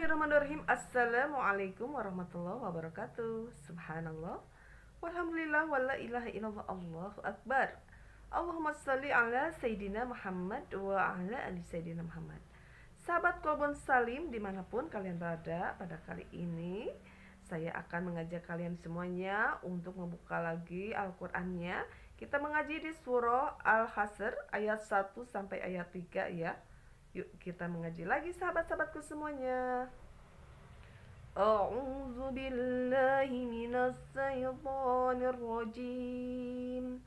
Bismillahirrahmanirrahim. Assalamualaikum warahmatullahi wabarakatuh. Subhanallah. Walhamdulillah wala ilaha illallah. Allahu akbar. Allahumma salli ala Sayyidina Muhammad wa ala ali Sayyidina Muhammad. Sahabat Kolbon Salim dimanapun kalian berada, pada kali ini saya akan mengajak kalian semuanya untuk membuka lagi Al-Qur'annya. Kita mengaji di surah Al-Hasr ayat 1 sampai ayat 3 ya. Yuk kita mengaji lagi sahabat-sahabatku semuanya. A'udzu billahi minas syaitonir rajim.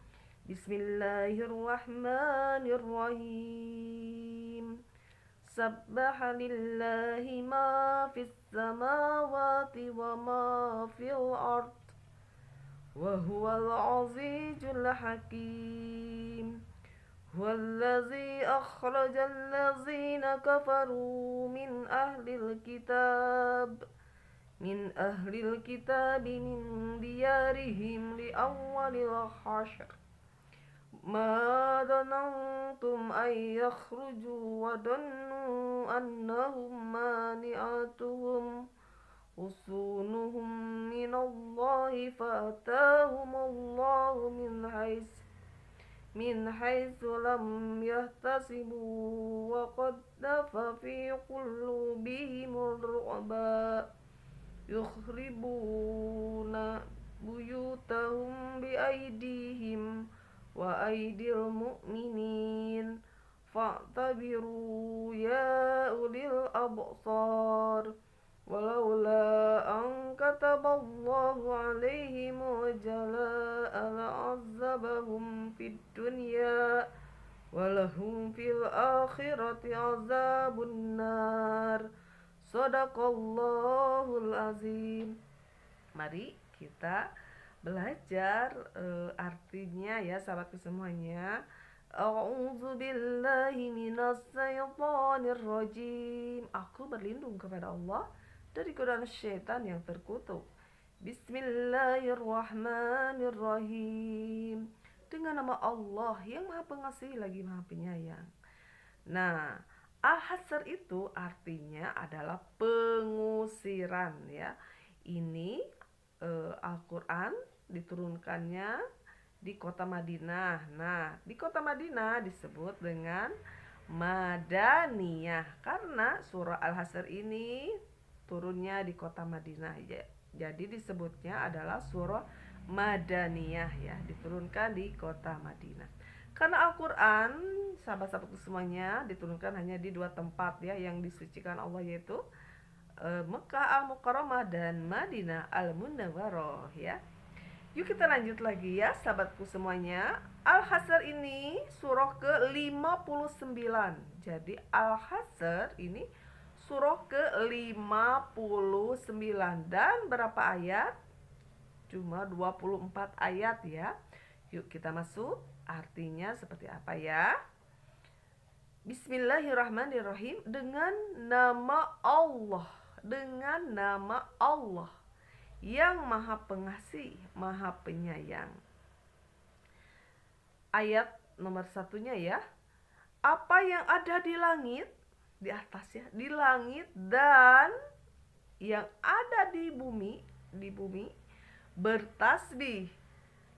Bismillahirrahmanirrahim. Sabbaha lillahi ma fis samawati wa ma fil ard. Wa huwal azizul hakim. والذي أخرج الذين كفروا من أهل الكتاب من ديارهم لأول الحشر ما ظننتم أن يخرجوا وظنوا أنهم مانعتهم حصونهم من الله فأتاهم الله من حيث لم يحتسبوا وقذف في قلوبهم الرعب يخربون بيوتهم بأيديهم وأيدي المؤمنين فاعتبروا يا أولي الأبصار ولولا أن كتب الله عليهم الجلاء لعذبهم في الدنيا ولهم في الآخرة عذاب النار. Shadaqallahul azim. Mari kita belajar artinya ya sahabatku semuanya. A'udzu billahi minas syaitonir rajim. Aku berlindung kepada Allah dari godaan syaitan yang terkutuk. Bismillahirrahmanirrahim. Dengan nama Allah yang Maha Pengasih lagi Maha Penyayang. Nah, Al-Hasr itu artinya adalah pengusiran ya. Ini Al-Qur'an diturunkannya di kota Madinah. Nah, di kota Madinah disebut dengan Madaniyah karena surah Al-Hasr ini turunnya di kota Madinah ya. Jadi disebutnya adalah surah Madaniyah ya, diturunkan di kota Madinah. Karena Al-Qur'an sahabat-sahabatku semuanya diturunkan hanya di dua tempat ya yang disucikan Allah, yaitu Mekah Al-Mukarramah dan Madinah Al-Munawwarah ya. Yuk kita lanjut lagi ya sahabatku semuanya. Al-Hasr ini surah ke-59. Jadi Al-Hasr ini surah ke-59 dan berapa ayat? Cuma 24 ayat ya. Yuk kita masuk. Artinya seperti apa ya? Bismillahirrahmanirrahim. Dengan nama Allah. Dengan nama Allah yang Maha Pengasih, Maha Penyayang. Ayat nomor satunya ya. Apa yang ada di langit, di atas ya, di langit dan yang ada di bumi bertasbih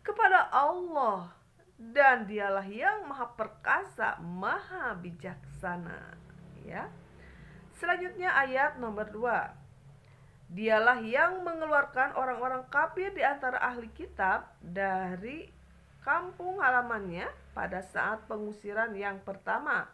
kepada Allah, dan dialah yang Maha Perkasa, Maha Bijaksana ya. Selanjutnya ayat nomor 2. Dialah yang mengeluarkan orang-orang kafir di antara ahli kitab dari kampung halamannya pada saat pengusiran yang pertama.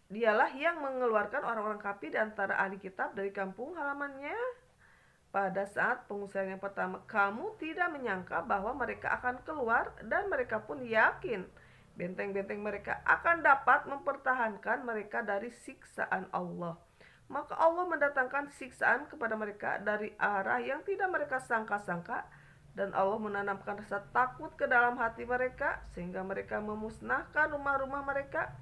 Dialah yang mengeluarkan orang-orang kafir di antara ahli kitab dari kampung halamannya pada saat pengusiran yang pertama. Kamu tidak menyangka bahwa mereka akan keluar, dan mereka pun yakin benteng-benteng mereka akan dapat mempertahankan mereka dari siksaan Allah. Maka Allah mendatangkan siksaan kepada mereka dari arah yang tidak mereka sangka-sangka, dan Allah menanamkan rasa takut ke dalam hati mereka sehingga mereka memusnahkan rumah-rumah mereka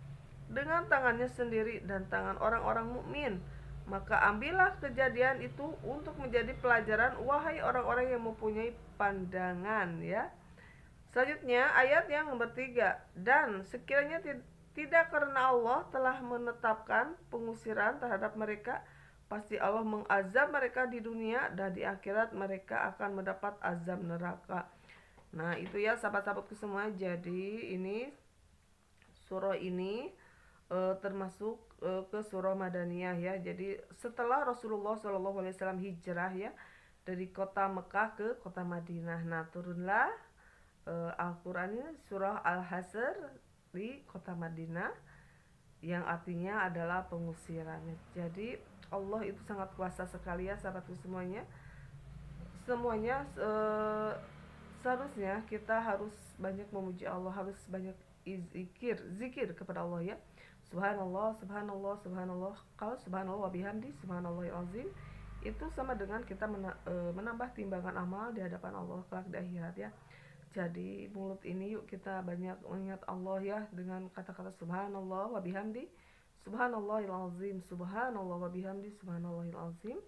dengan tangannya sendiri dan tangan orang-orang mukmin. Maka ambillah kejadian itu untuk menjadi pelajaran, wahai orang-orang yang mempunyai pandangan ya. Selanjutnya ayat yang nomor 3. Dan sekiranya tidak karena Allah telah menetapkan pengusiran terhadap mereka, pasti Allah mengazab mereka di dunia dan di akhirat mereka akan mendapat azab neraka. Nah itu ya sahabat-sahabatku semua. Jadi ini surah ini termasuk ke surah Madaniyah ya. Jadi setelah Rasulullah SAW hijrah ya dari kota Mekah ke kota Madinah. Nah turunlah Al-Quran ini surah Al-Hasr di kota Madinah yang artinya adalah pengusirannya. Jadi Allah itu sangat kuasa sekali ya sahabatku semuanya. Semuanya seharusnya kita harus banyak memuji Allah, harus banyak zikir kepada Allah ya. Subhanallah, subhanallah, subhanallah. Kalau subhanallah wa bihamdi, subhanallahil azim, itu sama dengan kita menambah timbangan amal di hadapan Allah kelak di akhirat ya. Jadi mulut ini yuk kita banyak mengingat Allah ya dengan kata-kata subhanallah wa bihamdi, subhanallahil azim, subhanallah wa bihamdi, subhanallahil azim,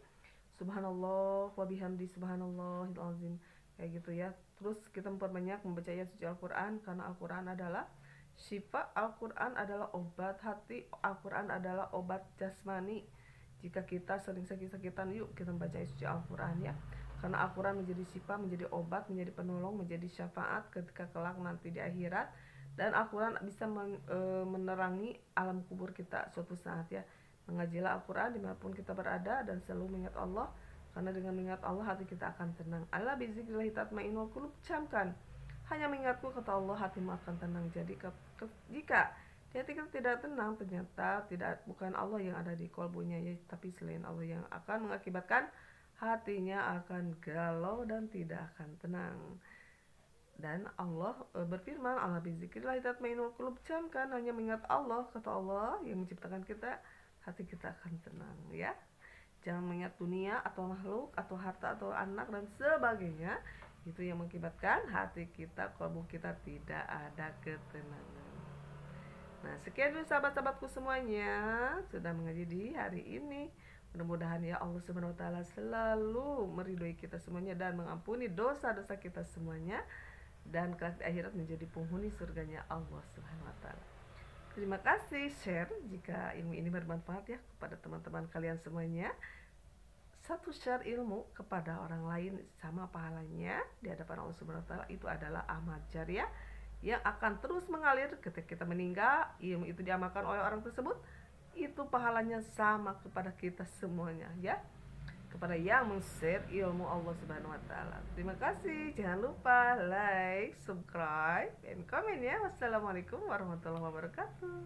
subhanallah wa bihamdi, subhanallahil azim, kayak gitu ya. Terus kita memperbanyak membaca ayat suci Al-Quran, karena Al-Quran adalah syifa, Al-Quran adalah obat hati, Al-Quran adalah obat jasmani. Jika kita sering sakit-sakitan, yuk kita membaca ayat suci Al-Quran ya. Karena Al-Quran menjadi syifa, menjadi obat, menjadi penolong, menjadi syafaat ketika kelak nanti di akhirat. Dan Al-Quran bisa menerangi alam kubur kita suatu saat ya. Mengajilah Al-Quran dimanapun kita berada dan selalu mengingat Allah. Karena dengan mengingat Allah hati kita akan tenang. Ala bizikrillahi tatmainnul qulub, camkan. Hanya mengingatku kata Allah hatimu akan tenang. Jadi jika hati kita tidak tenang, ternyata bukan Allah yang ada di kolbunya ya, tapi selain Allah yang akan mengakibatkan hatinya akan galau dan tidak akan tenang. Dan Allah berfirman, ala bizikrillahi tatmainnul qulub, camkan hanya mengingat Allah kata Allah yang menciptakan kita, hati kita akan tenang ya. Jangan mengingat dunia atau makhluk atau harta atau anak dan sebagainya. Itu yang mengakibatkan hati kita, kalbu kita tidak ada ketenangan. Nah sekian dulu sahabat-sahabatku semuanya sudah mengaji di hari ini. Mudah-mudahan ya Allah Subhanahu wa taala selalu meridhoi kita semuanya dan mengampuni dosa-dosa kita semuanya, dan kelak di akhirat menjadi penghuni surganya Allah Subhanahu wa taala. Terima kasih, share jika ilmu ini bermanfaat ya kepada teman-teman kalian semuanya. Satu share ilmu kepada orang lain sama pahalanya di hadapan Allah Subhanahu wa taala, itu adalah amal jariah yang akan terus mengalir ketika kita meninggal. Ilmu itu diamalkan oleh orang tersebut, itu pahalanya sama kepada kita semuanya ya, kepada yang men-share ilmu Allah Subhanahu wa taala. Terima kasih. Jangan lupa like, subscribe, dan komen ya. Wassalamualaikum warahmatullahi wabarakatuh.